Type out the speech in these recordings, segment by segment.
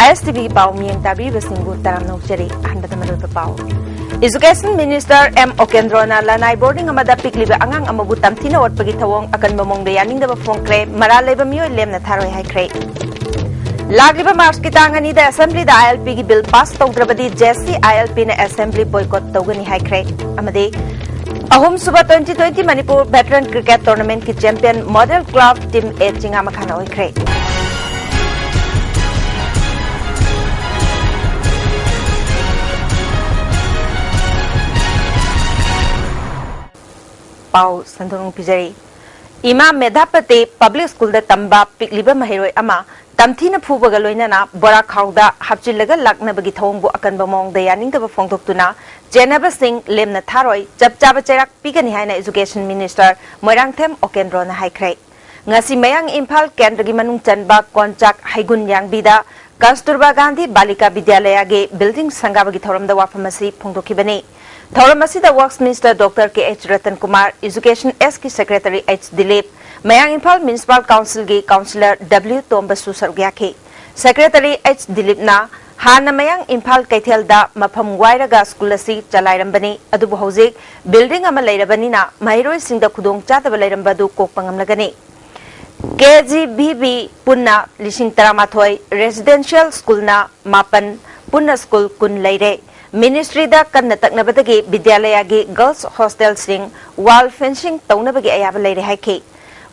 ISTV pau miyang tabi basinggu taram nokjari hanbata marul pau. Education Minister M. Okendrona lanai boarding amada pikliba angang amabu tamthina watpagi thawong akan mamong da yaning da phongkre maraleba miyo lemna tharoi haikre. Lagliba March ki tangani da assembly da ILP ki bill pass tawdrabadi Jesse ILP na assembly boycott tawgani haikre. Amade Ahum Suba 2020 Manipur Veteran Cricket Tournament ki champion Model Club Team A chingama khana hoikre. Pau Sandung Pijari Ima Medhapate Public School da Tamba Pikliba Mahiroi Ama Tamthina Phubaga Loinana Bora Khauda Hapchilaga Lakna Bagi Thongbu Akan Bamong da Yaning da Phongtoktuna Jenaba Singh Lemna Tharoi Chapchaba Cherak Pigani Haina Education Minister Moirangthem Okendrona Haikre Ngasi Mayang Imphal Kendragi Manung Chanba Konchak Haigun Yangbida Kasturba Gandhi Balika Vidyalaya ge Building Sangabagi Thoram da Wafamasi Phongtokibani Thoramasi the Works Minister Dr. K.H. Ratan Kumar, Education S. Ki Secretary H. Dilip, Mayang Imphal Municipal Council Ki Councillor W. Tombasu Sargyaki, Secretary H. Dilip na Hana Mayang Imphal Kaithel da Mafam Wairaga School asi Chalairambani, Adubu Hozik, Building ama Lairabani na Mahiroi Singda Khudong Chataba Lairambadu Kokpangam Lagani. KGBB Punna Lishing Taramathoi Residential School na Mapan Punna School Kun Laire. Ministry da kanna taknabadagi Vidyalaya gi girls hostel sing wall fencing taunabagi ayaba leire haiki.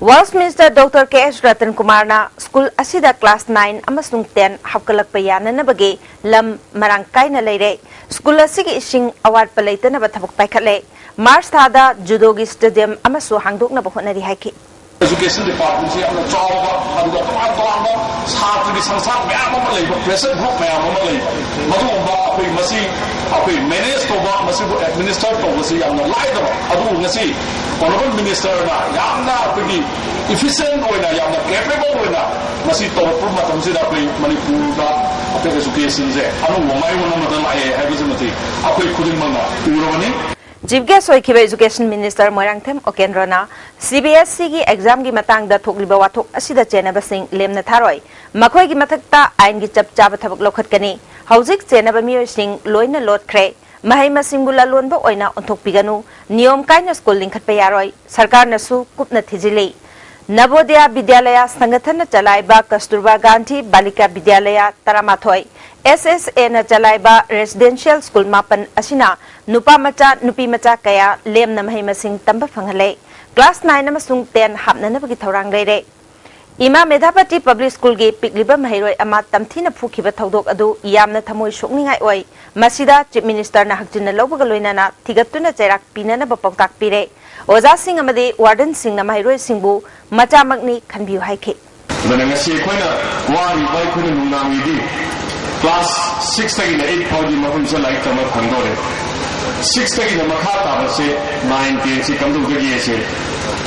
Works Minister Dr. K.H. Ratan Kumar na school asida class 9 amasung 10 hapkalakpa yananabagi lam marangkai na leire. School asigi ising award palaita na bathabak paikhatle. March thada judo gi stadium amasu hangdok na bahonari haiki. Education Department se amna chawba aduga tawamba satri sangsar mayam ama leiba pressure group mayam ama leiba madumba apoi masi apoi manage to ba masi bo administer to masi amna laida adu ngasi honorable minister na yamna apoi efficient oina yamna capable oina masi to problem tamsi da apoi Manipur da apoi education se anu wamai wona madal ai habisu mati apoi khuding manga urani Chief Guest Oikiba Education Minister Moirangthem Okendrona CBSE ki exam ki matang da thokliba wathok asida chenaba sing lemna tharoi makhoi ki mathakta ain ki chapchaba thabak lokhatkani hauzik chenaba miyoi sing loina lotkhre mahai masing bula lonba oina onthok piganu niyom kaina school lingkhatpa yaroi sarkar na su kupna thijili Navodaya Vidyalaya Sangathan Chalaiba Kasturba Gandhi Balika Vidyalaya Taramathoi SSA na Chalaiba Residential School Mapan Asina Nupa Macha Nupi Macha Kaya Lem na Mahimasing Tamba Fanghale Class 9 Namasung 10 Hapna Nabagi Thaurang Leire Ima Medhapati Public School Gi Pikliba Mahiroi Ama Tamthina Phukiba Thaudok Adu Yamna Thamoi Sokningai Oi Masida Chief Minister na Hakjina Lawbaga Loinana Thigatuna Chairak Pinana Bapongtak Pire Oza Singh amade Warden Singh na Mahiroi Singbu Macha Magni Khanbiu Haike Ngasi khoina wari bai khoina nungamidi class 6 tagi na 8 phodi mahun sa lai tama phangdore 6 tagi na makha ta se 9 10 si kamdu gagi se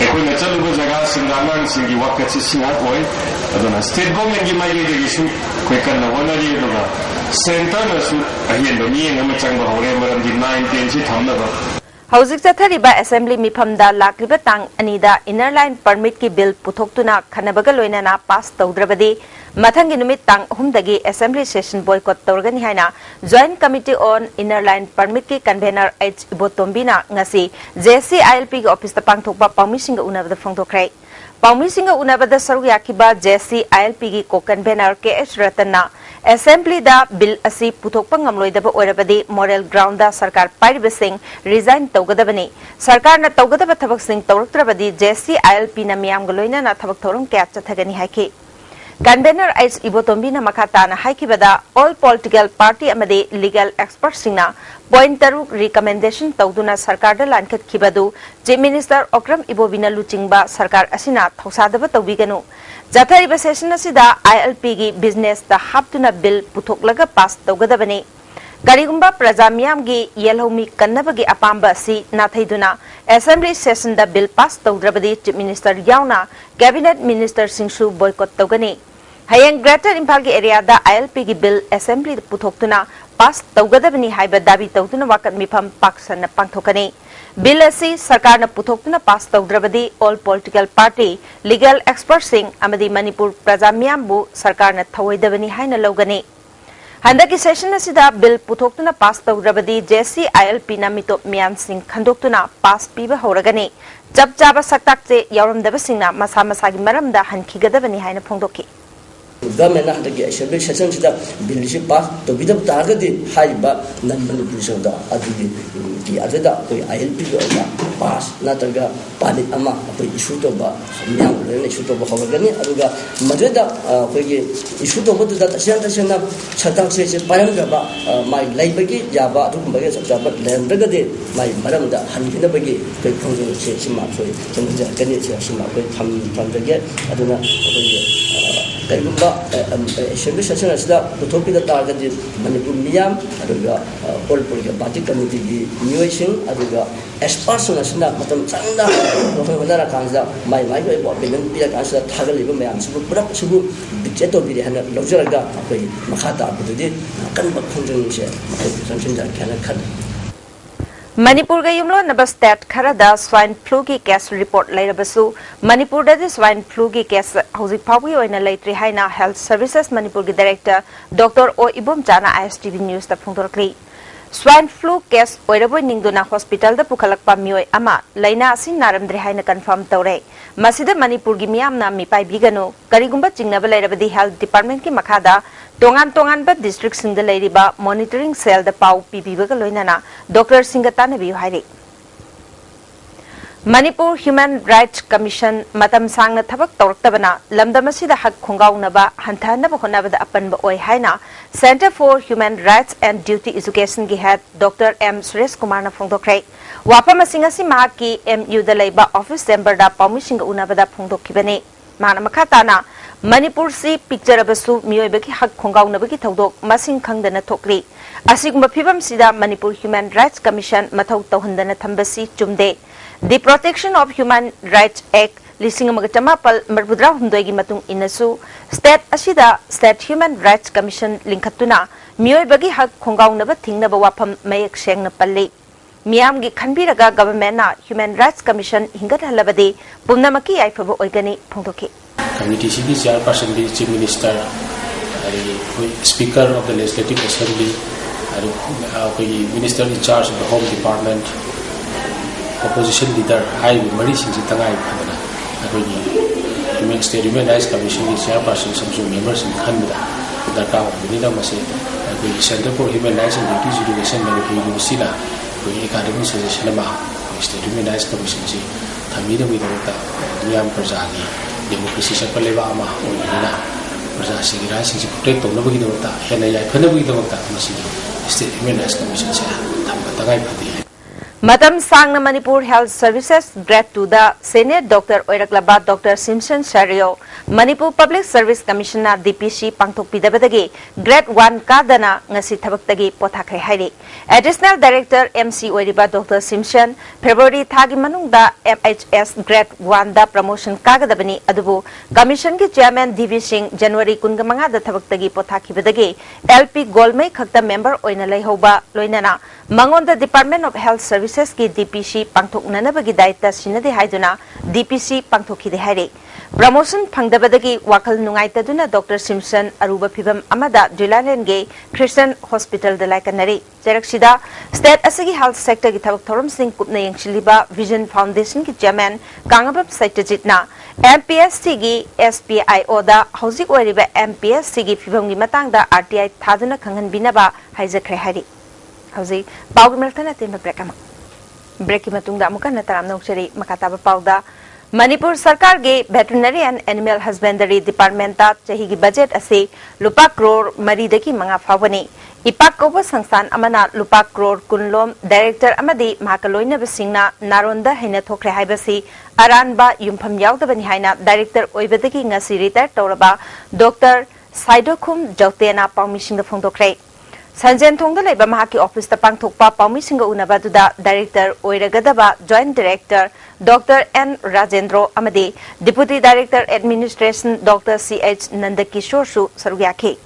khoina chaluba jaga singanang singi wakati singa koi adona state government gi mai gi su khoi kan na wonari doga center na su ahian do mi ngam changba hore maram di 9 10 si thamna ba Hauzik Chathariba Assembly Mifamda Lakriba Tang Anida Inner Line Permit ki bill puthokuna khanabaga loinana pass tawdrabadi mathangi numit tang humdagi Assembly session boycott tawrgani haina Joint Committee on Inner Line Permit ki convener H Ibotombina ngasi JCILP ki office ta pangthokpa pawmisinga unabada phongthokre pawmisinga unabada saru yakiba JCILP ki co-convener KH Ratanna Assembly da bill asi puthokpa ngamloidaba oirabadi moral ground da sarkar pairiba sing resign tawgadabani sarkar na tawgadaba thabak sing tawraktrabadi JCILP na miyam galoina na thabak thorum kya chathagani haiki convener H Ibotombi na makata na haikibada all political party amade legal experts singna point taruk recommendation tawduna sarkar da lankhat khibadu Chief Minister Okram Ibobina luchingba sarkar asina thausadaba tawbiganu Jathariba session asida ILP gi business da haptuna bill puthoklaga pass tawgadabani Karigumba Prajamyam gi yelhomi kannabagi apamba si nathaiduna Assembly session da bill pass tawdrabadi Chief Minister yauna Cabinet Minister Singsu boycott tawgani Hayang Greater Imphal gi area da ILP gi bill Assembly puthoktuna pass tawgadabani haiba dabi tawduna wakat mifam paksan na pangthokani Bill asi sarkar na puthokna pass tawdrabadi all political party legal experts sing amadi Manipur Prajamyam bu sarkar na thawoidabani haina logani Handaki session asida bill puthokuna pass tawrabadi JCILP na mitop mian sing khandoktuna pass piba horagani jab jaba saktak che yawramdaba singna masa masagi maramda hankigadabani haina phongdoki government handaki assembly session sida bill si pass to bidab targadi haiba nan Manipuri soda adigi ki adada koi ILP do na pass nataga pani ama koi issue to ba myang le issue to ba horagani aduga madeda koi issue to bodu da tasena chatang se payam ga ba mai laibagi jaba adum bagi sabjaba lemdagade mai maramda hanhina bagi koi khongjong se sima koi jengja kani se sima koi tham dage aduna koi kaigumba assembly session asida putopi da targadi Manipur miyam aduga all political party committee gi newation aduga experts asina matam changda hohana kanza mai koi opinion pila kansa thagaliba mayam sibu pura sibu bicheto bi hana lojaraga koi makhata bududi kan ba khongjong se sanction jar kana khan Manipur ga yumlo naba state kharada swine flu ki case report lairabasu Manipur da swine flu ki case hoji phawi oina laitri haina health services Manipur gi director Dr. O Ibom Chana ISTV news ta phungdorkli swine flu case oiraboi ningduna hospital da pukhalakpa mioi ama laina asin naramdre haina confirm tawre masida Manipur gi miyamna mi pai biganu karigumba jingnaba lairabadi health department ki makhada tongan ba district sing da lairiba monitoring cell da pau pibiba ga loinana Dr. Singata nabi haire Manipur Human Rights Commission matam sangna thabak tawraktabana lamdamasida hak khongaunaba hanthanaba honabada apanba oi haina Center for Human Rights and Duty Education gi head Dr. M Suresh Kumar na phongdokre wapama singasi mahaki MU da laiba office chamber da pawmising unabada phongdokkibani mana makhatana Manipur si picture abasu miyoibaki hak khongaunabagi thodok masing khangdana thokri asigumba phibam sida Manipur Human Rights Commission mathau tawhandana thambasi chumde The Protection of Human Rights Act lising magatama marbudra humdoigi matung inasu state asida State Human Rights Commission linkatuna miyoibagi hak khongaunaba thingnaba wafam mayak sengna palli miyam gi khanbiraga government na Human Rights Commission hingat halabadi pumnamaki aifabo oigani phongdoki Committee CB Chairperson the Chief Minister, Speaker of the Legislative Assembly, Minister in charge of the Home Department, Opposition Leader, High Mari Singh Tangai, State Human Rights Commission Chairperson, some members in Canada, Daka, Benita Mase, Center for Human Rights and Duties Education, Manipur Sila, Academy Session, State Human Rights Commission, Tamida with Niam Prajagi. Democracy Sapaleva Ama or Nina, Prasasi Rising to protect on nobody, and I couldn't be the State Human Rights Commission. Madam Sangna Manipur Health Services grad to the Senate Dr. Oiraklaba Dr. Simpson Shario Manipur Public Service Commissioner DPC Pangthok Pidabadagi grade 1 kadana ngasi thabaktagi pothakre hairi Additional Director MC Oiriba Dr. Simpson February thagi manungda MHS grade 1 da promotion kagadabani adubu Commission ki Chairman DV Singh January 15 da thabaktagi pothakibadagi LP Golmai khakta member oina laihoba loinana Mangonda Department of Health Services ki DPC Pangthok nanabagi daita sinade haiduna DPC Pangthok de haire promotion phangdabadagi wakal nungaitaduna Dr. Simpson aruba phibam amada Dilalenge Christian Hospital da laikanari Jeraksida State Asagi Health Sector ki thabak thoram sing kupna yengchiliba Vision Foundation ki chairman Kangabab Saitjitna MPSC gi SPIO da housing oiriba MPSC gi phibam gi matangda RTI thaduna khangan binaba haijakre hairi Hausi Pau Milton at the Breaking Matunga Mukana Taram Nokshari Makataba Pauda Manipur Sarkar ge Veterinary and Animal Husbandry Department Chahigi budget ase Lupa Crore Maridaki Manga Favani Ipak Koba Sangsan Amana Lupa Crore Kunlom Director Amadi Makaloina Basingna Naronda Hina Tokre Haibasi Aranba Yumpam Yaudabani Haina Director Oibadaki Ngasi retired Toraba Dr. Saidokum Jotena Paumishin the Fondokre Sanjan Tongda Leba Mahaki Office the Pangthokpa Paumisinga Unabaduda Director Oiragadaba Joint Director Dr. N. Rajendro Amadi Deputy Director Administration Dr. C.H. Nandakishore Sarugyaki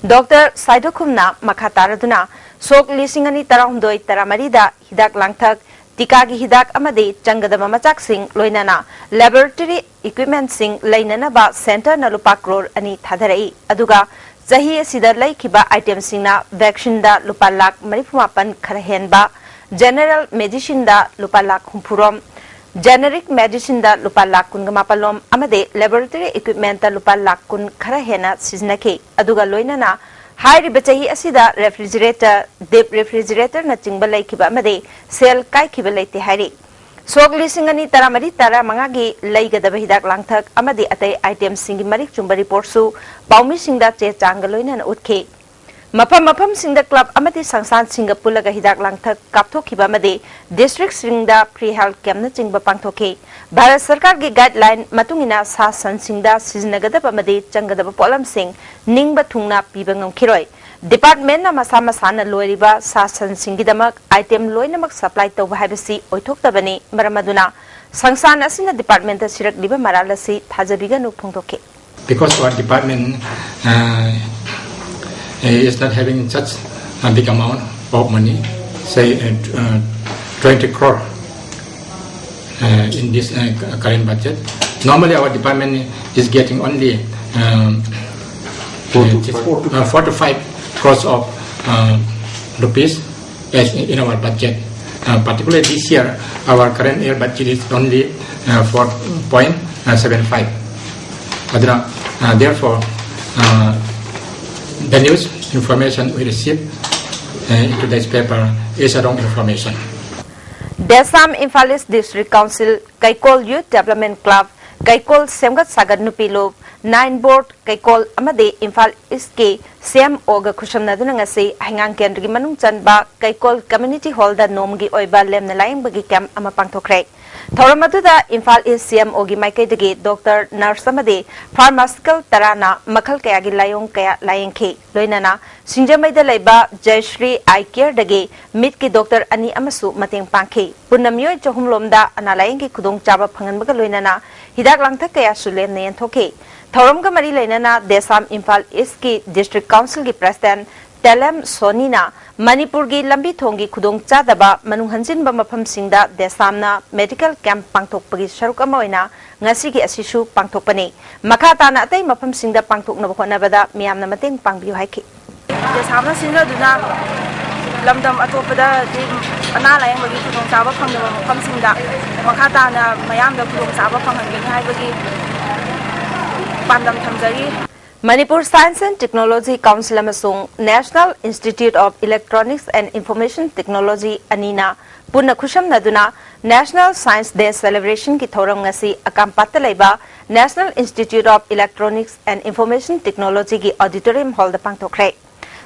Dr. Saidokumna Makataraduna Sok Lisingani Tarahundoi Taramarida Hidak Langthak Tikagi Hidak Amadi Changadama Machak Singh Loinana Laboratory Equipment Singh Lainanaba Center Nalupak Road Ani Thadarai Aduga Zahi asida laikiba item singna vaccine da lupa lak marifumapan kharahenba, general medicine da lupa lak humpurom, generic medicine da lupa lak kun gamapalom amade laboratory equipment da lupa lak kun kharahena siznake aduga loinana high bachahi asida refrigerator deep refrigerator na chingba laikiba amade sel kai kiba laite hairi Sok lisingani taramari tara mangagi laigadaba hidak langthak amadi atai item singi marik chumba report su paumi singda che changaloina na utke mapam singda club amadi sangsan singa pulaga hidak langthak kapthokiba amadi district singda pre health camp na chingba pangthoke Bharat Sarkar gi guideline matungina sa san singda siznagadaba amadi changadaba polam sing ningba thungna piba ngomkhiroi Department na masama sana loiriba sa san singidamak item loinamak supply tawba haibasi oithoktabani maramaduna sangsan asina department sirak liba maralasi thajabiga nuk phongthoke Because our department is not having such a big amount of money, say 20 crore in this current budget. Normally our department is getting only 4 to 5 crores of rupees as in our budget. Particularly this year, our current year budget is only 4.75. Therefore, the news information we received in today's paper is a wrong information. Desam Infalis District Council, Kaikol Youth Development Club, Kaikol Semgat Sagar Nupilo, 9 Board, Kaikol Amade Infal Iske, Sam Oga Kusham Nadunangasi, Hangang Kendri Manung Chanba, Kaikol Community Hall da Nomgi Oiba Lem Nalayang Bagi Cam Amapangtokre. Thoramatuda Infal is Sam Ogi Maike Degi, Dr. Nurse Amade, Pharmaceutical Tarana, Makal Kayagi Layong Kaya Layang K, Loinana, Sinjamay Laiba, Jayshri, I Care Degi, Mitki Dr. Ani Amasu, Mating Panke, Punamyo Johum Lomda, Analayang Kudong Chaba Pangan Bagaloinana, Hidak Langta Kaya Sulen Nayan Toke. Thoramga Mari Lainana, Desam Infal Iski District Council ki President, Telem Sonina, Manipur gi lambi thongi khudong chadaba manung hanjin ba mafam singda desamna medical camp pangthok pagi sharuk ama oina ngasi gi asisu pangthok pani makha tana atai mafam singda pangthok na khona bada miyamna mateng pangbiu haiki desamna sinra duna lamdam atopada di ana layang bagi khudong chaba phangna mafam singda makha tana mayamda khudong chaba phanghan hai bagi pandam thamjari Manipur Science and Technology Council amasung National Institute of Electronics and Information Technology Anina Puna Khusham Naduna National Science Day Celebration ki thoram ngasi akampata laiba National Institute of Electronics and Information Technology ki Auditorium Hall da pangthokre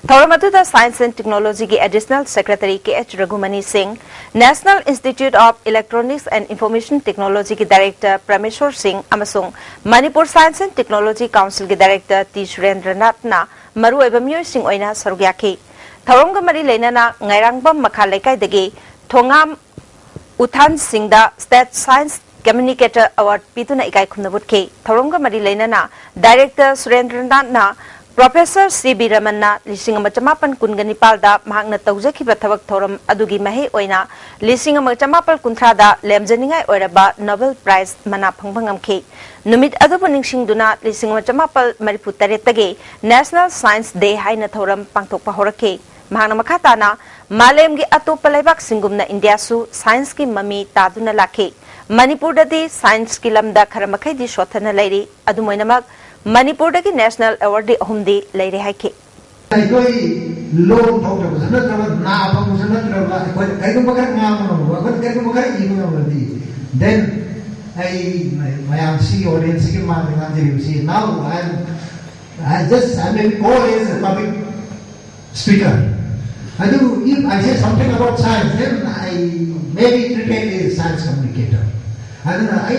Thoramatuda Science and Technology ki Additional Secretary K.H. Raghumani Singh, National Institute of Electronics and Information Technology ki Director Prameshwar Singh amasung Manipur Science and Technology Council ki Director T. Surendranath na maru ebamyo sing oina sarugyaki. Thoramga mari leinana ngairangbam makha laikai dagi Thongam Uthan Singh da State Science Communicator Award pituna ikai khumnabutke. Thoramga mari leinana Director Surendranath na Professor C.B. Ramanna Lising Machamapan Kunganipalda Mahagna Tauzaki Batavak Thoram Adugi Mahe Oina Lising Machamapal Kuntrada Lemjaningai Oraba Nobel Prize Mana Pangbangam K. Numit Adubuning Duna Lising Machamapal Mariputaretage National Science Day Haina Thoram Pangtok Pahorake Mahana Makatana Malemgi Ato Palebak Singumna Indiasu Science Ki Mami Taduna Lake Manipur Dadi Science Kilamda Karamakai di Shotana Lady Adumoinamak Manipur dagi National Award di Humdi Lady Haike. Then I am see audience now I'm call as a public speaker. I do if I say something about science, then I maybe treated as science communicator. And I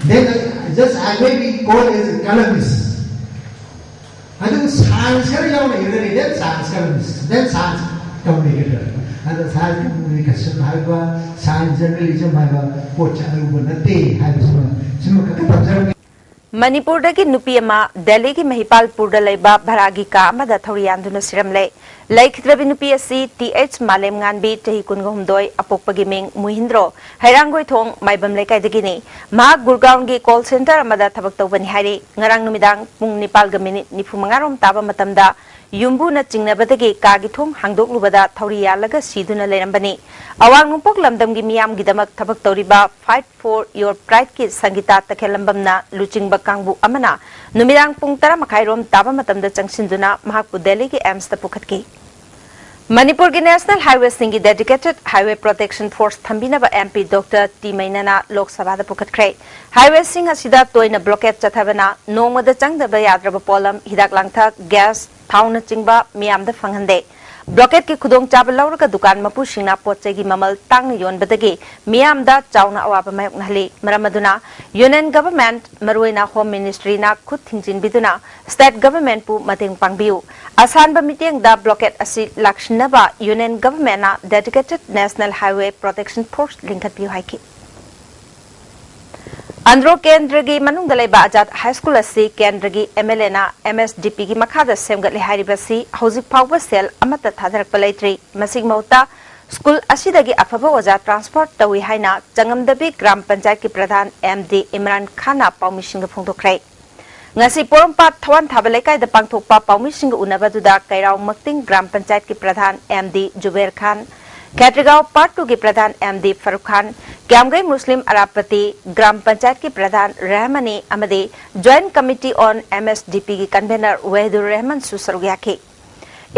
then just I may be called as a columnist. I do science then science columnist, then science communicator. And the science communication, I have science journalism, I have a coach, I have a day, I have मणिपुरदगी नुपी अमा दिल्ली की महिपालपुरदा लेबा भरागी का अमदा थौरियानदुना सिरमले लैखिद्रबी नुपी असि TH मालेम गानबी चही कुनगहुमदोय अपोकपगी Ming मुहिंद्रो हैरांगोय थोंग Maibam लेकाइदगिनी मा गुरगांव की call centre अमदा थबक तौबनी हाइरे ngarang numidang pung 9:45 rom taba matamda युम्बुना चिंगनबदगी कागी थोंग हांगदोकलुबदा थौरी यालगा सिदुना लेरंबनी अवांग नुपोक लमदमगी मियामगिदमक थबक तौरिबा फाइट फॉर योर प्राइड की संगीता तखेलंबमना लुचिंगबा कांगबु अमना नुमिदांग पुंग 10:30 रोम ताबा मतमदा चंगसिंदुना महाकु दिल्ली की एम्स ता पुखतकी मणिपुर की नेशनल हाईवे सिंगी डेडिकेटेड हाईवे प्रोटेक्शन फोर्स थंबीनबा एमपी डॉक्टर टी मैनना लोकसभा पुखतख्रे हाईवे सिंग असिदा तोयना ब्लॉकेट चथबना नोंगमदा चंगदबा याद्रबा पोलम हिदाक लांगथक गैस थाउना चिंगबा मियामदा फंगहंदे ब्लॉकेट की खुदोंग चाब लौरगा दुकान मपुसिंगना पोचेगी ममल तांगना योनबदगी मियामदा चाउना अवाबा मायोकनहली मरमदुना यूनियन गवर्नमेंट मरुइना होम मिनिस्ट्री ना खुद थिंजिनबिदुना स्टेट गवर्नमेंट पु मतेंग पांगबियु असानबा मीटिंग दा ब्लॉकेट असि लाक्शिनबा यूनियन गवर्नमेंट ना dedicated national highway protection force लिंकतबियु हाइकी अंद्रो केंद्र की मनुंग दलेबा आजाद हाई स्कूल असि केंद्र की एमएलए ना एमएसडीपी की मखादा सेमगतले हारिबसी हौजिक फाउबा सेल अमत थादरकपा लेत्रि मसिग मौता स्कूल असिदगी अफबा ओजा ट्रांसपोर्ट तवी हाइना चंगमदबी ग्राम पंचायत की प्रधान एमडी इमरान खाना पाउमिसिंग फोंदोखरे ngasi porompat thwan thabalaikai da pangthokpa paumishing unabaduda kairau makting gram panchayat ki pradhan md jubair khan Katrigao Part 2 के प्रधान एमडी फरूक खान क्यामगई मुस्लिम अरापति ग्राम पंचायत के प्रधान रहमानी अमदे जॉइंट कमिटी ऑन एमएसडीपी की कन्वेनर वहीदुर रहमान सुसरुयाखी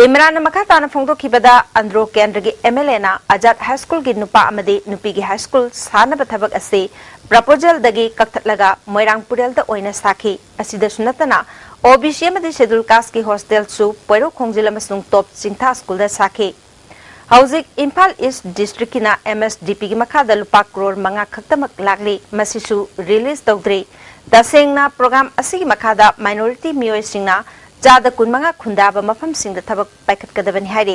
इमरान मखाताना फोंदोखिबदा अंद्रो केंद्र के एमएलए ना आजाद हाई स्कूल की नुपा अमदे नुपी की हाई स्कूल सानब थबक असे प्रपोजल दगी कक्थलगा मोइरांगपुरेल द ओइना साखी असिदसु नतना ओबीसी अमदे शेड्यूल कास्ट की हॉस्टल सु पोइरो खोंगजिल अमसुंग टॉप चिंथा स्कूल द साखी हौजिक इम्फाल ईस्ट डिस्ट्रिक्ट की एमएसडीपी की मखादा लुपा करोड़ मंगा खक्तमक लागली मसिसु रिलीज तौद्री तसेंगना प्रोग्राम असि मखादा माइनॉरिटी मियोइसिंगना चादा कुनमंगा खुंदाबा मफम सिंग थबक पाइखतकदबनि हाइरे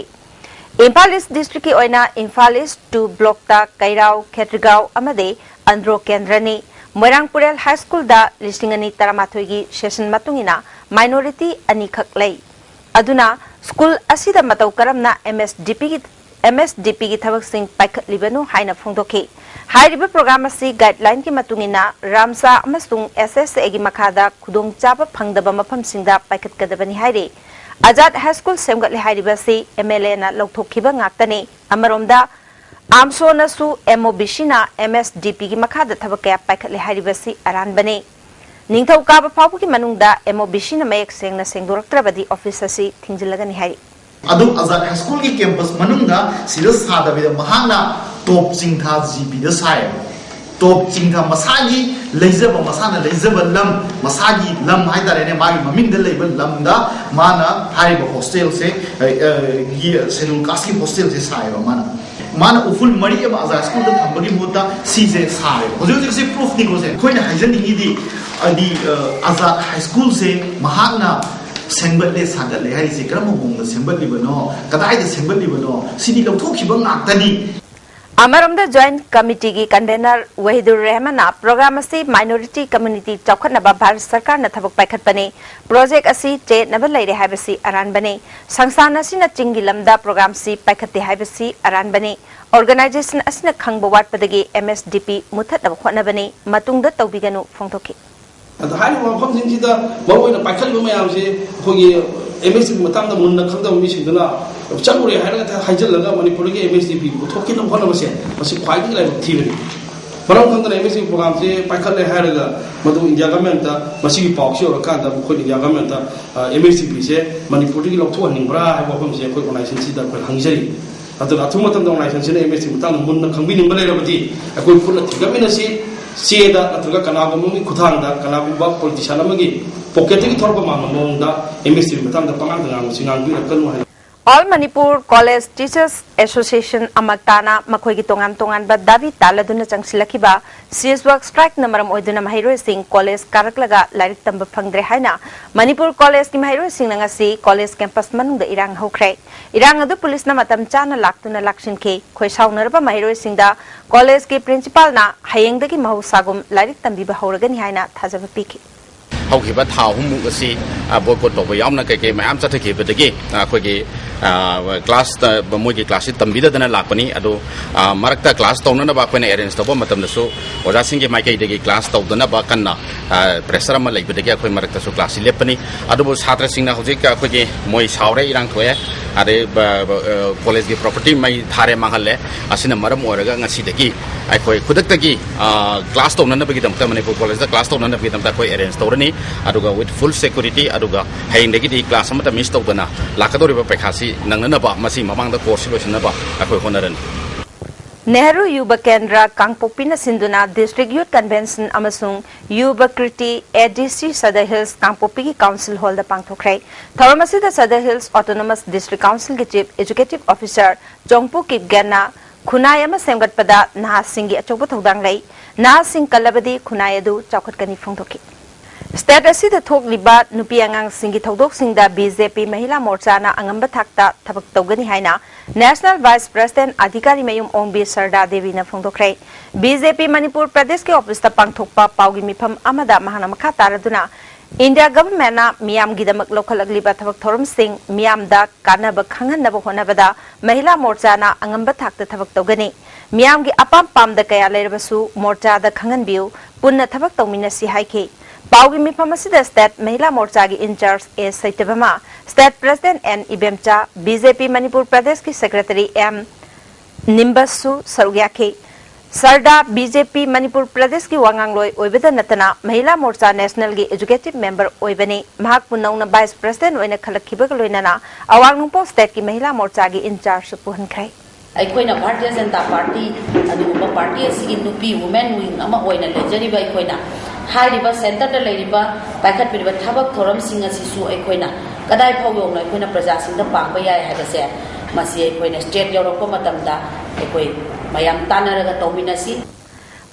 इम्फाल ईस्ट डिस्ट्रिक्ट की ओइना इम्फाल ईस्ट 2 ब्लॉक ता कैराव खेट्रिगाव अमदे अंद्रो केंद्रनी मोइरांगपुरेल हाई स्कूल दा लिस्टिंग अनि 13 की सेशन मतुंगिना माइनॉरिटी अनि खक लई अदुना स्कूल असिदा मतौ करमना एमएसडीपी की थबक सिंग पाइखतलिबनु हाइना फोंदोखी हाइरिबा प्रोग्राम असि गाइडलाइन की मतुंगिना रामसा अमसुंग एसएसए की मखादा खुदोंग चाबा फंगदबा मफम सिंगदा पाइखतकदबनि हाइरे आजाद हाई स्कूल सेमगतले हाइरिबासि एमएलए ना लौथोखिबा ngaktani अमरोमदा आमसोनसु एमओबीसी ना एमएसडीपी की मखादा थबक कया पाइखतले हाइरिबासि अरानबने निंगथौ काबा फावु की मनुंगदा एमओबीसी ना मयक सेंगना सेंगदोरक्त्रबदि ऑफिस असि थिंजिलगनि हाइरि अदु आजाद हाई स्कूल की कैंपस मनुंगा सिरस सादबिद महाना टॉप चिंथा जीबी द साय टॉप चिंथा मसागी लेजब मसाना लेजब लम मसागी लम हाइदारेने मागी ममिंग द लेबल लम दा माना हाइब हॉस्टल से ये शेड्यूल कास्ट की हॉस्टल से साय माना उफुल मरी एम आजाद स्कूल द थंबगी मुद्दा सीजे साय होजो से प्रूफ निको से खोइना हाइजनिंग दी अदी आजाद हाई स्कूल से महाना सेंबले सागले हाइसे क्रम मोंग सेंबलिबनो कदाइद सेंबलिबनो सिदी लौथोखिबा ngaktani अमरमदा जॉइंट कमिटी की कन्वेनर वहीदुर रहमाना प्रोग्राम असि माइनॉरिटी कम्युनिटी चौखटनबा भारत सरकार न थबक पाइखतपने प्रोजेक्ट असि चेनबा लैरे हाइबसि अरानबने संस्थान असिना चिंगी लमदा प्रोग्राम सि पाइखते हाइबसि अरानबने ऑर्गेनाइजेशन असिना खंगबा वाटपदगी एमएसडीपी मुथतब खोनबने मतुंगदा तौबिगनु फोंथोखि अदो हाइ मफम जिंजिदा मरोइना पाइखलिबा मयामसे खोगी एमएसडी मतंगदा मुन्ना खंगदा मिसिंगना चंगुरे हाइरगा हाइजलगा मणिपुर की एमएसडीपी थोकिन होनबसे मसि ख्वाइदि लाइब थिबनि मरम खंगना एमएसडी प्रोग्राम से पाइखले हाइरगा मदु इंडिया गवर्नमेंट ता मसि पाउक्सी ओरकांदा खोई इंडिया गवर्नमेंट ता एमएसडीपी से मणिपुर की लौथोहनिंब्रा हाइ मफम से खोई ऑर्गेनाइजेशन सिदा खोई हंगजरी अदो अथुम मतम ऑर्गेनाइजेशन से एमएसडी मतंग मुन्ना खंबिनिंबा लेरबदि अकोई फुल थिगमिनसी सेदा नत्रगा कनागुमि खुथांगदा कनागुबा पॉलिटिशियन अमगी पॉकेट की थोरबा मांगमोंगदा एमएसडी मतंगदा पमांगदा सिंगांगबि रकनु है All Manipur College Teachers Association Amagtana Makoi ki tongan tongan ba davi taladuna changsilakiba CS work strike namaram oiduna mahiroi sing college karaklaga lairik tamba phangdre haina Manipur College ki mahiroi sing nangasi college campus manungda irang hokre irang adu police na matam chana laktuna lakshinke khoi saunarba mahiroi singda college ki principal na hayengda ki mahusagum lairik tambi ba horagani haina thajaba piki haukiba tha humu asi boycott to ba yamna ke mayam chathaki bedagi akhoi class moi ki class tambida dana lakpani ado marakta class tawna na ba koina arrange to ba matam na so oja singe mai kai degi class tawdana ba kanna pressure ma lai bedagi akhoi marakta so class lepani ado bo chhatra singna hojik akhoi ki moi saure irang thoye are college ki property mai thare manghale asina maram oraga ngasi degi akhoi khudak tagi class tawna na bagi damta Manipur college da class tawna na bagi damta koi arrange tawrani aduga with full security aduga hain degi di class amata miss tawdana lakadori ba pekhasi nangna ba masi mamang da course loisna ba akhoi honaran Nehru Yuba Kendra Kangpokpina Sinduna District Youth Convention amasung Yuba Kriti ADC Sadar Hills Kangpokpi Council Hall da pangthokrai Thoramasida Sadar Hills Autonomous District Council ki Chief Executive Officer Jongpu Kipgana Khunayama semgatpada Nahasingi achoba thodang lai Nahasing kalabadi Khunayadu chawkhatkani phongthoki State asida thokliba nupi angang singi thodok singda BJP Mahila Morcha na angamba thakta thabak tawgani haina National Vice President Adhikari Mayum Ongbi Sarda Devi na phongdokrai BJP Manipur Pradesh ke office ta pangthokpa paugi mifam amada mahana makha taraduna India government na miyam gidamak lokhalagliba thabak thorum sing miyam da kanaba khanganaba honabada Mahila Morcha na angamba thakta thabak tawgani miyam gi apam pam da kaya lerbasu Morcha da khangan biu punna thabak tawminasi haike Paugi Mipamasida State Mahila Morcha ki in charge A Saitabama, State President N Ibemcha, BJP Manipur Pradesh ki Secretary M Nimbasu Sarugyake, Sarda BJP Manipur Pradesh ki Wangangloi Oibeda Natana, Mahila Morcha National ki Executive Member Oibani, Mahak Punauna Vice President Oina Khalakibagaloinana, Awangpo State ki Mahila Morcha ki in charge Puhankrai. ꯑꯩꯈꯣꯏꯅ Bharatiya Janata party ꯑꯗꯨꯒꯨꯝꯕ party ꯑꯁꯤꯒꯤ ꯅꯨꯄꯤ women wing ꯑꯃ ꯑꯣꯏꯅ ꯂꯩꯖꯔꯤꯕ ꯑꯩꯈꯣꯏꯅ ꯍꯥꯏꯔꯤꯕ ꯁꯦꯟꯇꯔꯗ ꯂꯩꯔꯤꯕ ꯄꯥꯏꯈꯠꯄꯤꯔꯤꯕ ꯊꯕꯛ ꯊꯧꯔꯝꯁꯤꯡ ꯑꯁꯤꯁꯨ ꯑꯩꯈꯣꯏꯅ ꯀꯗꯥꯏ ꯐꯥꯎ ꯌꯧꯅ ꯑꯩꯈꯣꯏꯅ ꯄ꯭ꯔꯖꯥꯁꯤꯡꯗ ꯄꯥꯡꯕ ꯌꯥꯏ ꯍꯥꯏꯕꯁꯦ ꯃꯁꯤ ꯑꯩꯈꯣꯏꯅ ꯁ꯭ꯇꯦꯠ ꯌꯧꯔꯛꯄ ꯃꯇꯝꯗ ꯑꯩꯈꯣꯏ ꯃꯌꯥꯝ ꯇꯥꯟꯅꯔꯒ ꯇꯧꯃꯤꯟꯅꯁꯤ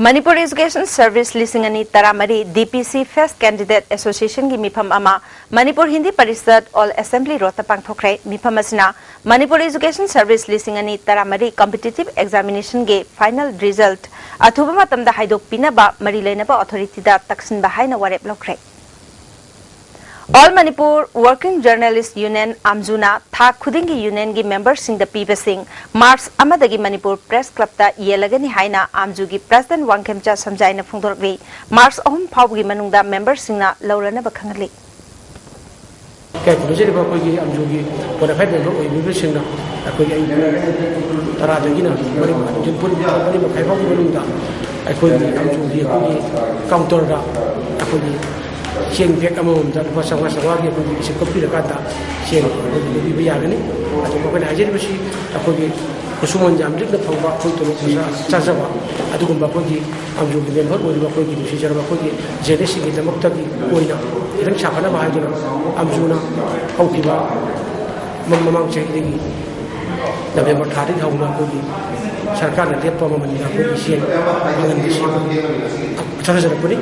Manipur Education Service Lisingani Taramari DPC First Candidate Association ki mifam ama Manipur Hindi Parishad All Assembly Rota Pangthokrai mifam asina Manipur Education Service Lisingani Taramari Competitive Examination ge final result athuba matamda haidok pinaba mari leinaba authority da taksin ba haina warep lokrai All Manipur Working Journalist Union Amjuna Tha Khudingi Union gi members sing the Piba Singh Mars Amadagi Manipur Press Club ta yelagani haina Amjugi President Wangkemcha samjaina phungdorgi Mars ahum phawgi manungda members singna laurana bakhangali Kai project ba koi gi Amjugi bona phai member oi member singna koi ai tara dagina mari jinpur mari phai phawgi manungda koi Amjugi koi counter da koi Siang pihak kamu dan pasang-pasang lagi aku bisa kopi dekat tak siang lebih banyak ni atau kau kena ajar mesti aku di kesumun jam dia nak pangkat aku tu masa cara apa atau kau bapak di ambil di member boleh bapak di mesti cara bapak di jenis kita makta di kau ina itu siapa nama ajar ambil na kau tiba memang cek lagi dah member tadi tahu nak aku di sarkar nanti apa memang aku di siang dengan di siang cara apa ni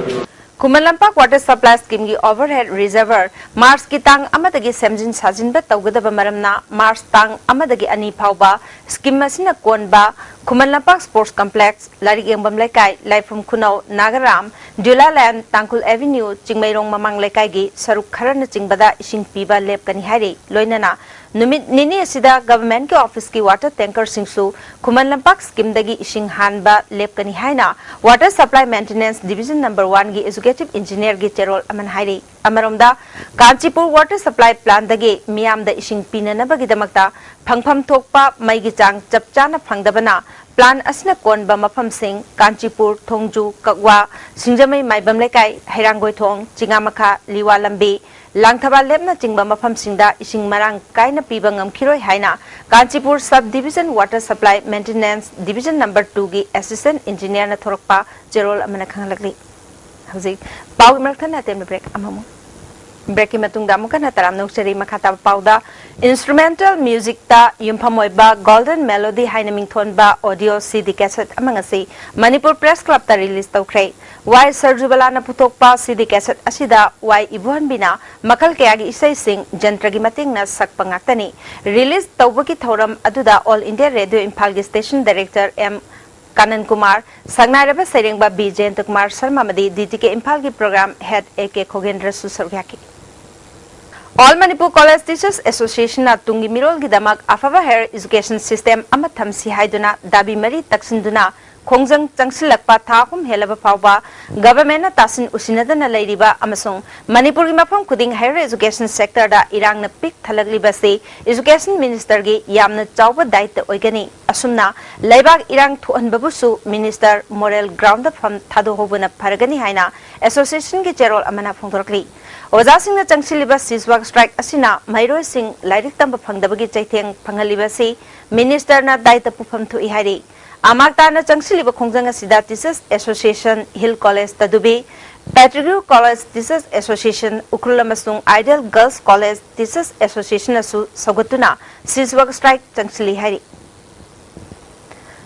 Kumalampak Water Supply Scheme ki Overhead Reservoir Mars ki tang amadagi semjin sajin ba tawgadaba maramna Mars tang amadagi ani phawba scheme masina konba Kumalampak Sports Complex Larik Yambam Laikai Laifum Khunau Nagaram Dula Land Tangkul Avenue Chingmairong Mamang Laikai gi saruk kharana chingbada ising piba lep kani hari loinana Numit nini asida government ke office ki water tanker singsu Kumalampak scheme dagi ising hanba lep kani haina Water Supply Maintenance Division number 1 gi Executive Engineer gi Cherol aman hairi amaromda Kanchipur Water Supply Plant dagi miyam da ising pinana bagi damakta phangpham thokpa mai gi chang chapchana phangdabana plan asna konba mafam sing Kanchipur Thongju Kakwa Singjamai Maibam Laikai Hairangoi Thong Chingamakha Liwa Lambi Langthaba lepna chingba mafam singda ising marang kaina piba ngamkhiroi haina Kanchipur Sub Division Water Supply Maintenance Division number 2 gi Assistant Engineer na thorokpa Cherol amana khanglakli hauji pau marthana tem break amamu break ki matung damu kana taram nokseri makhata pauda instrumental music ta yumpham golden melody haina mingthon ba audio CD cassette amangasi Manipur Press Club ta release tawkhrai Y Sarjubala na putokpa CD cassette asida Y Ibuhan bina makal kayagi isay sing jantragi mating na sakpangaktani release tawbaki thoram aduda All India Radio Impal Station Director M Kanan Kumar, Sangnaraba Serengba B. Jayant Kumar Sharma Madi, DTK Impal ki program head AK Khogendra Susargyaki. All Manipur College Teachers Association na tungi mirol gidamak afava higher education system amatham si haiduna dabi mari taksinduna khongjang changsilakpa thahum helaba phawba government na tasin usinadana leiriba amasung Manipur gi mafam khuding higher education sector da irang na pik thalagliba se education minister gi yamna chawba daita oigani asumna leibak irang thuanbabusu minister moral ground da pham thado hobuna pharagani haina association gi chairol amana phongdorkli Ozasing Changshiliba Siswag strike Asina, Mairo Singh, Lyric Tamba Pangdabagi Chaitang Pangalibasi, Minister na Daita Pupam to Ihari. Amakta na Changshiliba Kongjanga Sida Teachers Association, Hill College Tadubi, Patrick College Teachers Association, Ukrulamasung Ideal Girls College Teachers Association Asu Sogotuna, Siswag strike Changshili Hari.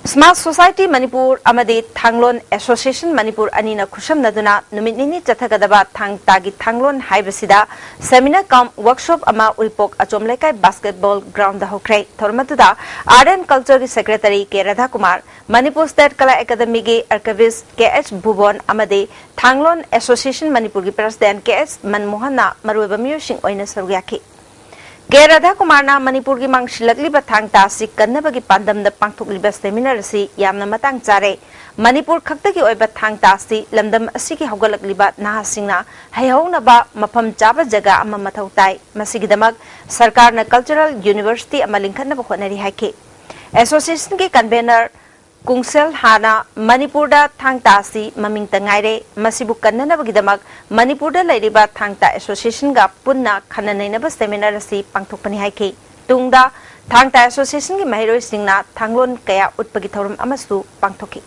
Smart Society Manipur Amadi Thanglon Association Manipur Anina Kusham Naduna Numitini Chathagadaba Thang Tagi Thanglon Haibasida Seminar Cum Workshop Ama Ulpok Achomlekai Basketball Ground the Hokre Tormatuda Art and Culture Secretary K. Radha Kumar Manipur State Kala Academy Ge Archivist K.H. Bhubon Amadi Thanglon Association Manipur Gi President K.S. Manmohana Marueba Musing Oina Saryaki K. Radha Kumarna Manipur gi mangshilagli bathang tasi kannabagi pandam da pangthokliba seminar si yamna matang chare Manipur khakta gi oiba thang tasi lamdam asigi hawgalagliba nahasingna hayhauna ba mafam chaba jaga ama mathau tai masigidamak sarkar na cultural university ama linkhanna ba khonari haike association gi convener Kungsel Hana Manipur da thang tasi maming tangaire masibu kannana bagidamak Manipur da lairiba thang ta association ga punna khananaina ba seminar si pangthokpani haike tungda thang ta association gi mahiroi singna thanglon kaya utpagi thorum amasu pangthoki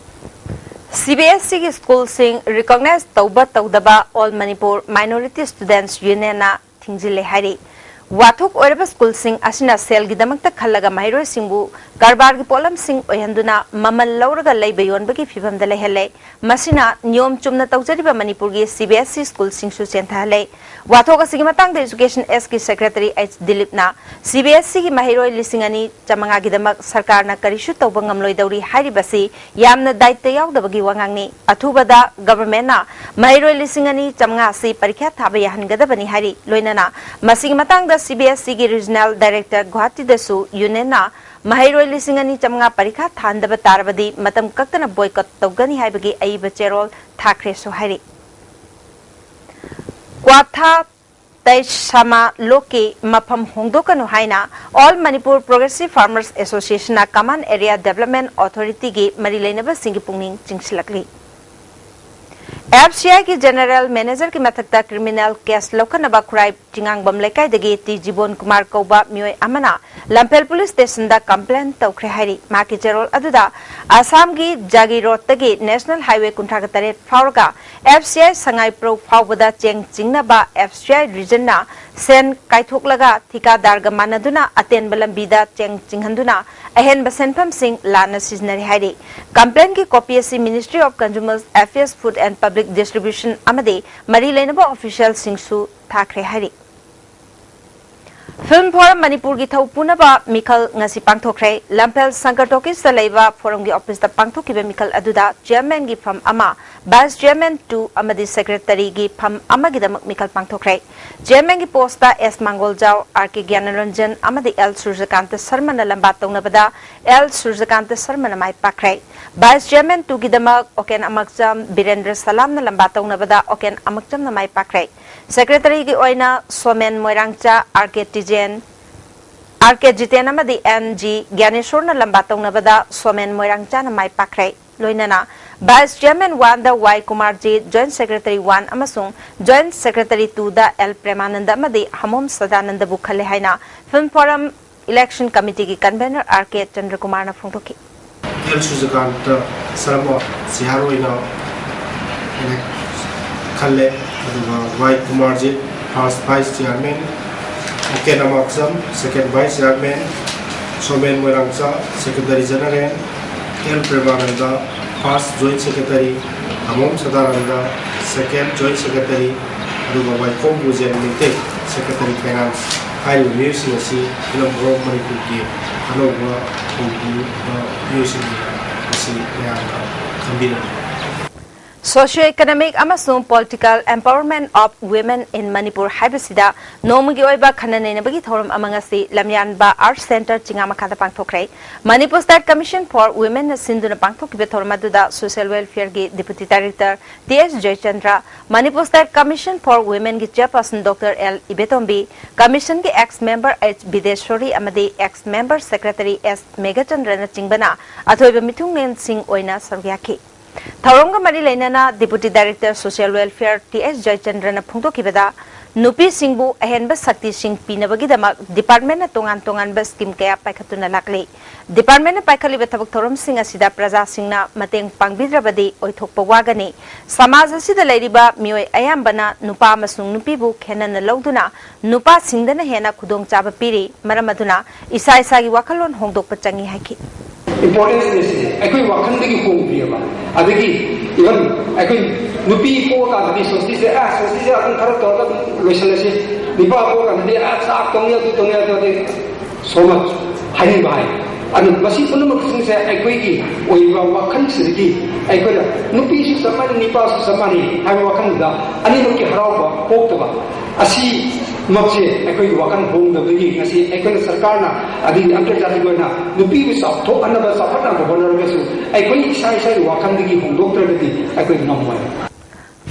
CBSE gi school sing recognize tauba taudaba all Manipur minority students union na thingjile hari Wathuk Oreba School Sing Asina Sel Gidamakta Kalaga Mahiro Singbu Garbar Polam Sing Oyanduna Mamal Lauraga Labayon Bagi Fibam de Lehele Masina Nyom Chumna Taujariba Manipurgi CBSE School Sing Susentale Wathoga Sigimatang the Education SK Secretary H. Dilipna CBSE Mahiro Lisingani Chamanga Gidamak Sarkarna Karishu Tobangam Loidauri Haribasi Yamna Daita Yaw the Bagi Wangani Atubada Government na Mahiro Lisingani Chamanga Si Parikha Tabayahan Gadabani Hari Loinana Masigimatang the CBSE Regional Director Guwahati Dasu Yunena Mahiroi Lisingani Chamanga Parikha Thandaba Tarabadi Matam Kaktana boycott Togani Haibagi Aiba Cherol Thakre Sohari Kwatha Taishama Loki Mapam Hongdokanu Haina All Manipur Progressive Farmers Association na Kaman Area Development Authority gi Marilainaba Singipungning Chingsilakli FCI की general manager की मथकता criminal case लौकनबा खुराई चिंगांग बमलेकाई दगी T Jeevan Kumar कौबा मियोय अमना लंपेल पुलिस स्टेशन दा कंप्लेन तौख्रे हारी माकी चेरोल अदुदा आसाम की जागी रोड तगी नेशनल हाईवे कुंठागा तरेट फावरगा FCI संगाई प्रो फावबदा चेंग चिंगनबा FCI रीजन ना सेन काइथोकलगा ठिकादारगा मानदुना अतेन बलंबीदा चेंग चिंगहंदुना अहेन बसेनफम सिंह लाना सिजनरी हारी कंप्लेन की कॉपी सी ministry of consumers affairs food and public distribution अमदे मरी लेनबा ऑफिशियल सिंगसु थाखरे हारी फिल्म फोरम मणिपुर की थौ पुनबा मिखल ngasi pangthokre lampel sankar tokis da leiba forum gi office da pangthokibe mikhal aduda chairman gi pham ama vice chairman 2 amadi secretary gi pham ama gi damak mikhal pangthokre chairman gi post da S Mangol Jao RK Gyanaranjan amadi L Surjakant Sharma na lamba tongnabada L Surjakant Sharma na mai pakre vice chairman 2 gi damak Oken Amakjam Birendra Salam na lamba tongnabada Oken Amakjam na mai pakre secretary gi oina Somen Moirangcha RK Tijen RK Jiten amadi NG Gyaneshwar na lamba tongnabada Somen Moirangcha na mai pakre loinana vice chairman 1 da Y Kumar Ji joint secretary 1 amasung joint secretary 2 da L Premananda amadi Hamom Sadananda bukhale haina film forum election committee ki convener RK Chandra Kumar na phongthoki L Surjakant Sarama Siharoina khalle Y Kumar Ji first vice chairman Oken Amakjam second vice chairman Somen Moirangcha secretary general L Premananda first joint secretary Hamom Sadananda second joint secretary aduga Waikom Bujen Minte secretary finance hai music si film Manipur ki anoba music masi yang kambira. Socio-economic amasung political empowerment of women in Manipur haibasida nomugi oiba khanane bagi thorum amangasi lamyan ba art center chingama khada pangthokre Manipur State Commission for Women sinduna pangthokibe thormaduda social welfare gi deputy director TS Jaychandra Manipur State Commission for Women gi chairperson Dr L Ibetombi commission gi ex member H Bideshwari amadi ex member secretary S Megachandra na chingbana athoiba mithungnen sing oina sargyaki Tharonga Mari Lainana, Deputy Director Social Welfare T.S. Jaychandra Phungtokibada, Nupi Singbu Ahenba Sakti Singh Pinabagidama, Department na Tongan Ba Scheme Kaya Paikatuna Lakli. Department na Paikaliba Tabak Thorum Singh Asida Praja Singna Mateng Pangbidrabadi Oithokpa Wagani, Samaj Asida Lairiba Mioi Ayambana Nupa Amasung Nupibu Kenan Lauduna, Nupa Singdana Hena Kudong Chaba Piri, Maramaduna, Isa Isagi Wakalon Hongdokpa Changi Haki. Importance is I wakhan de ki home priya adagi even I nupi ko ka de sosti se akan thar to ka loisale se nipa ko ka de sa tongya de so much hani bai anu masi punam sing se I ki oiwa wakhan se ki I nupi su samani nipa su samani hai wakhan da ani no ki harau ba pok to ba asi makse I wakhan home da gi asi I sarkar na adi antardati go na nupi bi sa to anaba sa phata ko bonar be su I sai wakhan gi home doctor gati I namwai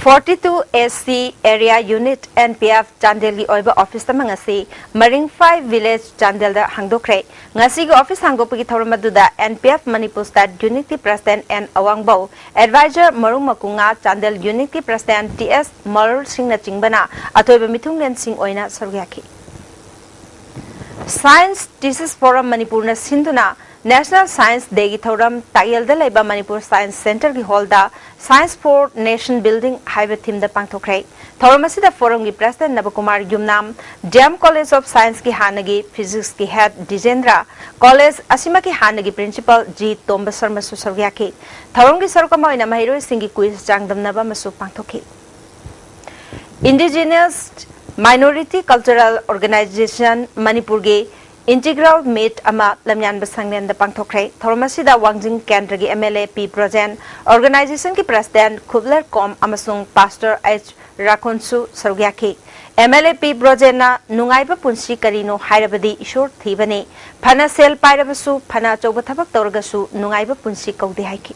42 SC Area Unit NPF Chandelgi Oiba Office Tamangasi Maring 5 Village Chandel da Hangdokre Ngasi Office Hangopagi Thoramaduda NPF Manipur State Unity President and Awangbo Advisor Marumakunga Chandel Unity President TS Marul Singh na Chingbana Atoiba Mithunglen Singh Oina Sargyaki Science Thesis Forum Manipur na Sinduna National Science Day gi thoram Tayal da laiba Manipur Science Center gi hall da Science for Nation Building haiba theme da pangthokre thoram asida forum gi president Nabakumar Yumnam Jam College of Science ki hanagi Physics ki head Dijendra College asima ki hanagi principal G Tomba Sharma Susargyaki thoram gi sarkama oina mahiroi singi quiz jangdamnaba masu pangthokhi Indigenous Minority Cultural Organization Manipur gi Integral Meet ama Lamyan Basanglen da Pangthokre Thormasida Wangjing Kendra gi MLA P Projen Organization ki President Kubler Kom amasung Pastor H Rakonsu Sargyaki MLA P Projen na Nungaiba Punsi Karino Hairabadi Ishor Thibani Phana Sel Pairabasu Phana Choba Thabak Torgasu Nungaiba Punsi Kaudi Haiki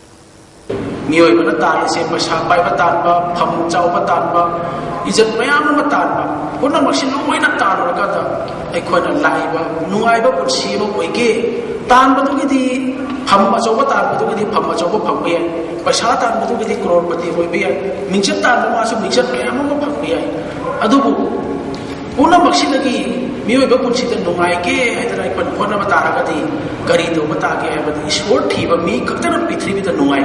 Mioi bana tan se pasha pai ba tan ba pham chau ba tan ba ijat mayam ma tan ba puna maksin no moina tan ra ka ta ai khona lai ba nungai ba putsi ba koi ke tan ba tu ki di pham ma chau ba tan ba tu ki di pham ma chau ba pham be pasha tan ba tu ki di crore pati hoi be mingchat tan ba ma su mingchat mayam ma pham be adu bu puna maksin ki mioi ba putsi ta nungai ke ai ta ai khona ba ta ra ka di kari do ba ta ke ba di short thi ba mi kakta na pitri bi ta nungai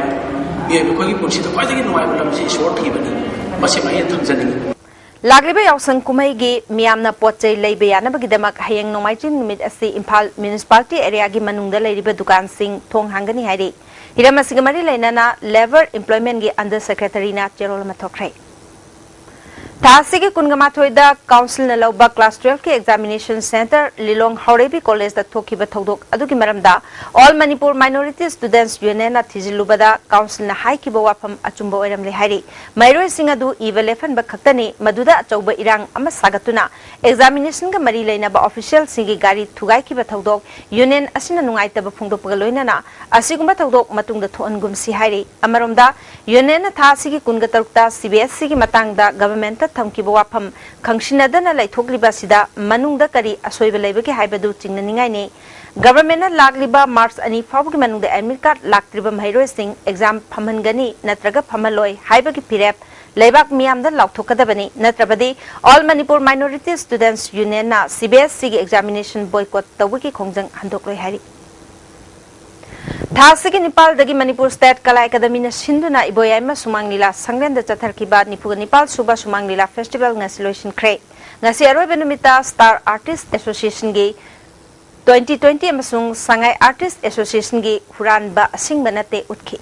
Lagriba Yausang Kumaigi, Miamna Poche, Labiana Bagidamak, Hayang Nomaitin Numit Asi Impal Municipality Area Gimanunda Ladiba Dukan Singh, Tong Hangani Hari. Hiramasingamari Lainana, Labor Employment Gi Under Secretary Na Gerol Matokre. Tasigi Kungamatoida Council Naloba Class 12 ki Examination Center Lilong Horebi College da Tokiba Thodok Aduki Maramda All Manipur Minority Students Union na Thijilubada Council na Hai Kiba Wapam Achumba Oiram Lehari Mairoi Singadu Ivelefan Bakaktani Maduda Achauba Irang Ama Sagatuna Examination ga Mari Laina ba Official Singi Gari Thugai Kiba Thodok Union Asina Nungaita ba Phungdokpaga Loinana Asigumba Thodok Matungda Thoangum Si Hairi Amaromda Union na Thasigi Kunga Tarukta CBSC gi Matangda Government Thamkiba wafam khangsinadana laithokliba sida manungda kari asoiba leibagi haibadu chingnanigai ne government na lagliba march ani fawgi manungda admit card laktriba mairoi sing exam phamangani natraga phamaloi haibagi pirep leibak miyamda lauthokadabani natrabadi all Manipur Minority Students Union na CBSC gi examination boycott tawgi khongjang handokloi hari Thasigi Nepal dagi Manipur State Kala Academy na Sinduna Iboyama Sumang Lila Sanglen da Chatharkiba Nipuga Nepal Suba Sumang Lila Festival ngasiloisin kre ngasi aroi benumita Star Artist Association gi 2020 amasung Sangai Artist Association gi huran ba asing banate utki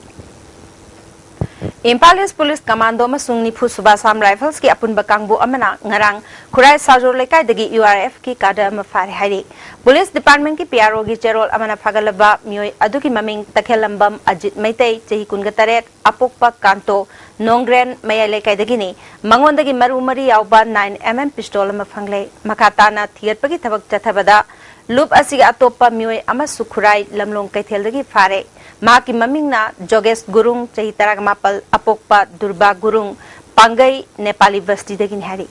Impal East Police Commando masung Nipu Subasam Rifles ki apun bakangbu amana ngarang Kurai Sajor lekai dagi URF ki kada mafari hari. Police Department ki PRO gi Gerol amana fagalaba mioi aduki maming takhelambam Ajit Maitei Chehi Kungatare Apokpa Kanto Nongren Maya lekai dagi ni mangon dagi maru mari yauba 9mm pistol mafangle makatana thiatpagi thabak chathabada Loop asiga atopa mioi ama sukhurai lamlong kaithel dagi fare Maki mamingna Joges Gurung Chehi Taragmapal Apokpa Durba Gurung Pangai Nepali Basti dagin hari.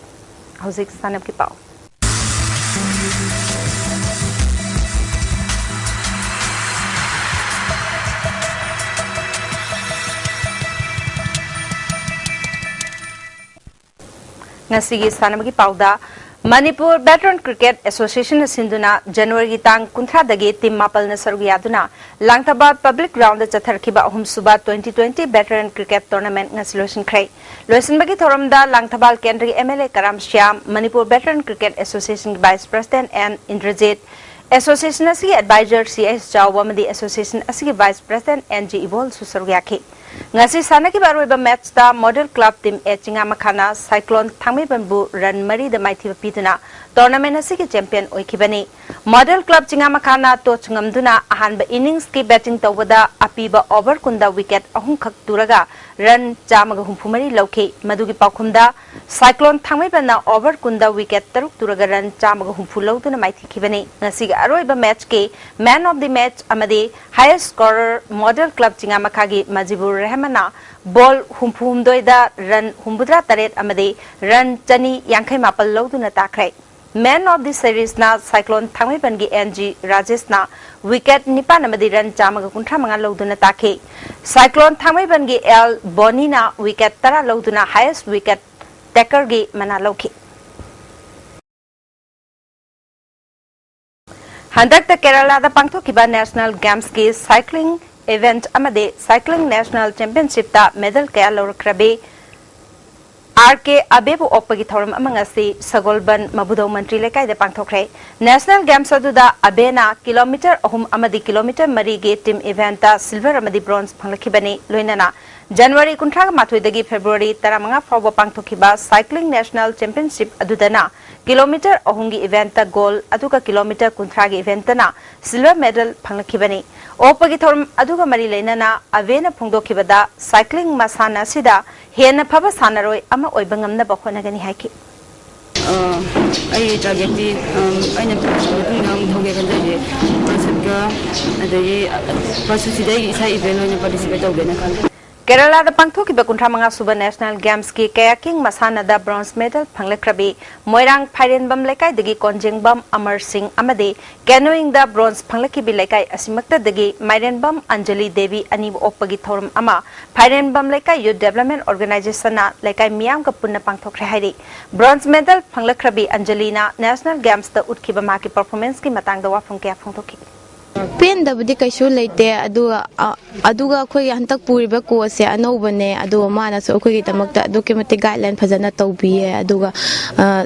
Hauzik sanap ki pau. Ngasigi sanap ki pau da Manipur Veteran Cricket Association Sinduna January tang kuntra dagi team mapal na sarugiyaduna Langtabad Public Ground chatharkiba ahum suba 2020 Veteran Cricket Tournament nga solution kray loisin bagi thoramda Langtabal Kendri MLA Karam Shyam Manipur Veteran Cricket Association Vice President and Indrajit Association asigi advisor CS Jawa madi Association asigi Vice President NG Evol susarugiyaki ngasi sana ki baru iba match ta model club team chinga makhana cyclone thangmi banbu run mari da maithi pituna tournament asigi champion oikibani model club chinga makhana to chungamduna ahanba innings ki batting tawada apiba over kunda wicket ahum khak turaga run chamaga humphumari lauke madugi paukhumda cyclone thangmi banna over kunda wicket taruk turaga run chamaga humphu lauduna maithi kibani ngasi aroiba match ke man of the match amadi highest scorer model club chinga makhagi majibur Rahmana ball humdoida run humbudra taret amade run chani yankai mapal lauduna takrai man of the series na cyclone thangmi bangi NG Rajesh na wicket nipan amade run chamaga kuntra manga lauduna takhe cyclone thangmi bangi L Boni na wicket tara lauduna highest wicket taker gi mana lauki handak ta Kerala da pangthokiba National Games ki cycling event amade cycling national championship ta medal kaya lorkrabe RK Abebu opagi thoram amangasi Sagolban Mabudo Mantri lekai de pangthokre National Games aduda Abena kilometer ahum amadi kilometer mari ge team event ta silver amadi bronze phanglakibani loinana January kunthraga mathoidagi February taramanga fawba pangthokiba cycling national championship adudana kilometer ahungi event ta gold aduga kilometer kunthraga event na silver medal phanglakibani opagi thoram aduga mari leinana avena phungdokibada cycling masana sida hena phaba sanaroi ama oibangamna bakhonagani haiki ai target di aina tu nang thoge kan je pasaka adai pasu sidai isa event no participate ogena kan Kerala da pangthokiba kunthra manga suba national games ki kayaking masana da bronze medal phanglekrabi moirang phairen bam lekai dagi konjeng bam Amar Singh amade canoeing da bronze phanglekibi lekai asimakta dagi mairen bam Anjali Devi ani opagi thorum ama phairen bam lekai youth development organization na lekai miyam ka punna pangthokre hairi bronze medal phanglekrabi Anjali na national games da utkiba ma ki performance ki matang da wafung kya phongthoki Pen da budi kaisu leite aduga khoi hantak puriba ko se anobane adu mana so khoi tamakta document guideline phajana tawbiye aduga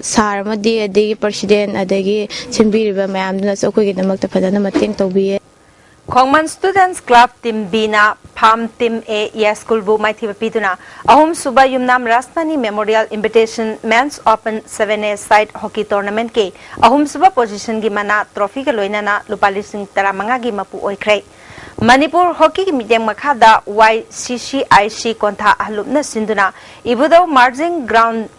sar amadi adegi president adegi chimbiriba mayam duna so khoi tamakta phajana mateng tawbiye Khongman Students Club Team B na Farm Team A yes school bu maithi piduna ahum suba yumnam Rasmani Memorial Invitation Men's Open 7A side hockey tournament ke ahum suba position gi mana trophy ke loinana lupali sing taramanga gi mapu oikhrai Manipur hockey medium makhada YCCIC kontha ahlupna sinduna ibudo margin ground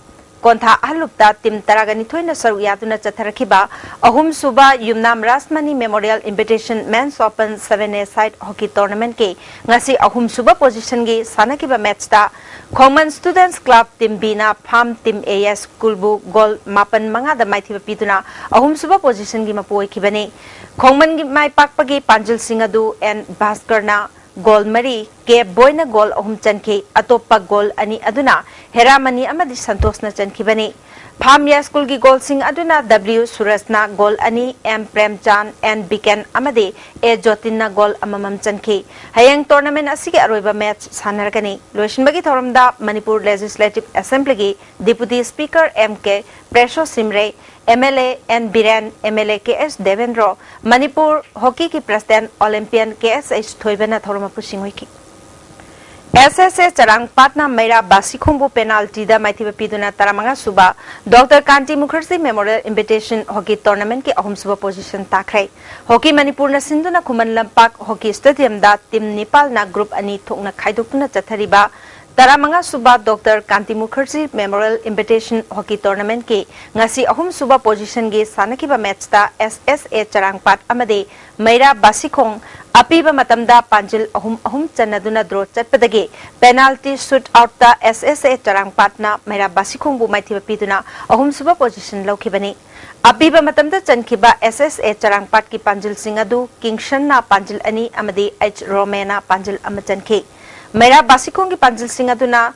Kontha Alupta Tim Taragani Thoina Saru Yaduna Chatarakiba ahum suba yumnam Rasmani Memorial Invitation Men's Open 7A side hockey tournament ke ngasi ahum suba position gi sanakiba match ta Khongman Students Club Team B na Farm Team A school bu goal mapan manga da maithi pituna ahum suba position gi mapoi kibani Khongman gi mai pakpagi Panjil Singadu and Bhaskar na Goal Mari ke boyna goal ahum chanke atopa goal ani aduna Heramani amadi Santos na chankibani Phamya school gi goal sing aduna W Surasna goal ani M Premchan and Biken amadi A Jotinna goal amamam chanke hayang tournament asigi aroiba match sanargani loishinbagi thoramda Manipur Legislative Assembly gi Deputy Speaker MK Presho Simre MLA N Biren MLA KS Devendra Manipur Hockey ki President Olympian KSH Thoibana Thoroma Pushing Wiki SSA Charangpatna Meira Basikhumbu penalty da Maithiba Piduna Taramanga Suba Dr. Kanti Mukherjee Memorial Invitation Hockey Tournament ki ahum suba position takrai Hockey Manipur na Sinduna Khuman Lampak Hockey Stadium da team Nepal na group ani thokna khaidokna chathariba Taramanga Suba Dr. Kanti Mukherjee Memorial Invitation Hockey Tournament ki ngasi ahum suba position ge sanakiba match ta SSA Charangpat amade Meira Basikhong Apiba matamda panjil ahum chanaduna draw chatpadagi penalty shoot out the SSA Charangpatna Meira Basikhong bu maithiba piduna ahum suba position laukibani Apiba matamda chankiba SSA Charangpat ki panjil singadu Kingshan na panjil ani amadi H Romena panjil amachanki Meira Basikhong ki panjil singaduna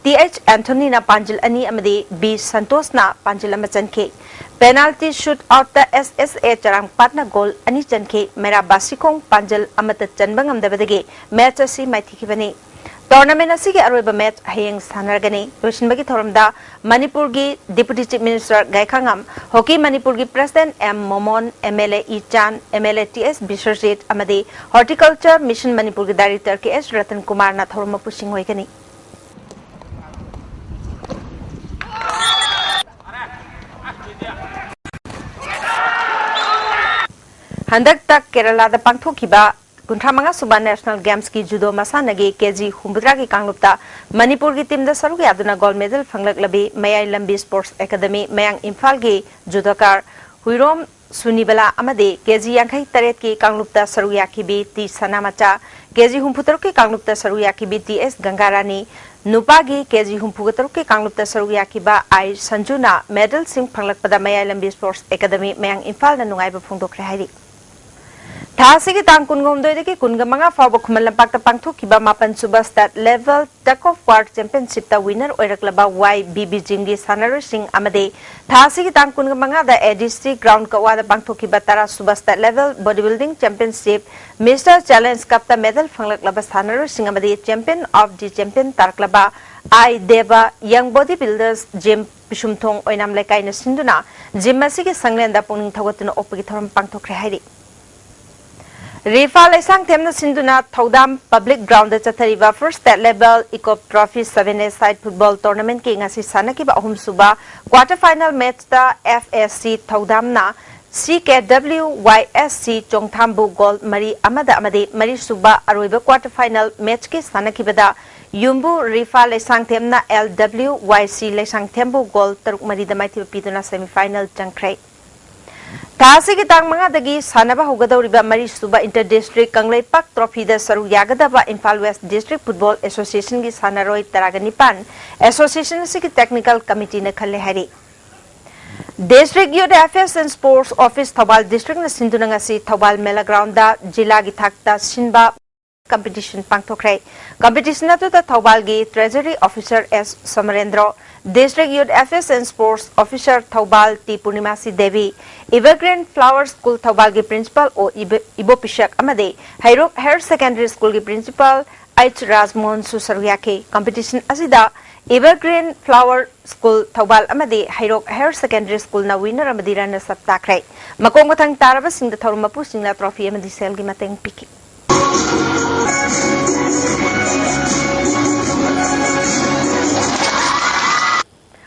TH Anthony na panjil ani amadi B Santos na panjil amachanki Penalty shoot out the SSA Charangpatna goal ani chanke Meira Basikhong panjal amata chanbangam dabadagi match asi maithikibani tournament asigi aroiba match hayeng sanargani roshinbagi thoramda Manipur gi Deputy Chief Minister Gaikhangam Hockey Manipur gi President M Momon MLA Ichan MLA TS Bisharjit amadi Horticulture Mission Manipur gi Director ke S Ratan Kumar na thorma pushing hoigani Handak tak Kerala da pangthokiba Kuntramanga Suba National Games ki judo masanagi KG Humbudra ki kanglupta Manipur ki team da saruk yaduna gold medal phanglak labi Mayai Lambi Sports Academy Mayang Imphal ki judokar Huirom Sunibala amade KG Yankhai Taret ki kanglupta saruk yakibi T Sanamacha KG Humputar ki kanglupta saruk yakibi TS Gangarani Nupagi KG Humpugatar ki kanglupta saruk yakiba I Sanjuna medal sing phanglak pada Mayai Lambi Sports Academy Mayang Imphal na nungai ba phongdokre hairi Thasigi tang kungom doi deki kungamanga fawba khumalampak ta pangthokiba mapan suba state level tug of war championship ta winner oiraklaba YBB Jinggi sanaro sing amade thasigi tang kungamanga da ADC ground ka wada pangthokiba tara suba state level bodybuilding championship Mr Challenge Cup ta medal phanglak sanaro sing amade champion of the champion tarklaba I Deva Young Bodybuilders Gym Pishumthong oinam lekai na sinduna gym asigi sanglenda pungning thawatuna opagi thoram pangthokre hairi Rifa Laisang Temna Sinduna Thodam Public Ground Chathariba First State Level Ecop Trophy 7A Side Football Tournament ki ngasi sanakiba ahum suba quarter final match ta FSC Thodam na CKWYSC Chongthambu Gold Mari Amada Amade Mari Suba Aroiba quarter final match ki sanakibada Yumbu Rifa Laisang Temna LWYC Laisang Tembu Gold Taruk Mari Damaiti Piduna semi final changkrai Thasigi tang mga dagi sanaba hugadawriba Mari Suba Inter-District Kanglaipak Trophy da saru yagadaba Imphal West District Football Association gi sanaroi taraganipan Association sigi Technical Committee na khalle hari District Youth Affairs and Sports Office Thobal District na sinduna ngasi Thobal Mela Ground da jila gi thakta sinba competition pangthokrai competition na to the Thobal gi Treasury Officer S Samarendra District Youth Affairs and Sports Officer Thobal T Purnimasi Devi Evergreen Flower School Thobal gi Principal O Ibo Pishak amade Hairok Higher Secondary School gi Principal H Rajmohan Susaryake competition asida Evergreen Flower School Thobal amade Hairok Higher Secondary School na winner amadi rana saptakrai makong mathang taraba singda thorumapu singla trophy amadi sel gi mateng piki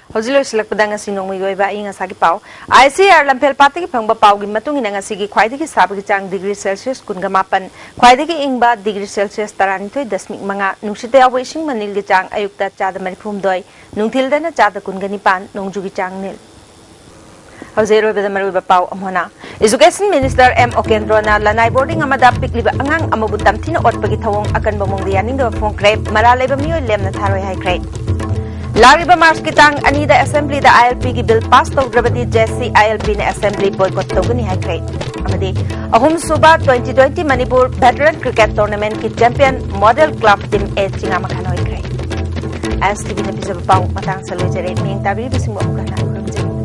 Hojilo silak padang sinong moy ba inga sagi pau ICR lampel pati ki phangba pau gi matung ina sigi khwaidi ki sabgi chang degree Celsius kunga mapan khwaidi ki ingba degree Celsius tarani thoi dasmik manga nungsite awi sing manil gi chang ayukta chada marifum doi nungthil dana chada kunga nipan nongju gi chang nil Hojero beda maru ba pau amona Education Minister M Okendro na lanai boarding amada pikliba angang amabutam thina otpagi thawong akan bomong dianing do phong krep maralai ba miyo lemna tharoi hai krep Lariba Mars Kitang Anida Assembly the ILP ki bill pass to Gravity Jesse ILP ne Assembly boycott togani hai grade. Amadi Ahum Suba 2020 Manipur Veteran Cricket Tournament ki champion model club team A Chinga Makhanoi grade. ISTV ne bisa pau matang salojere ming tabi bising mo kana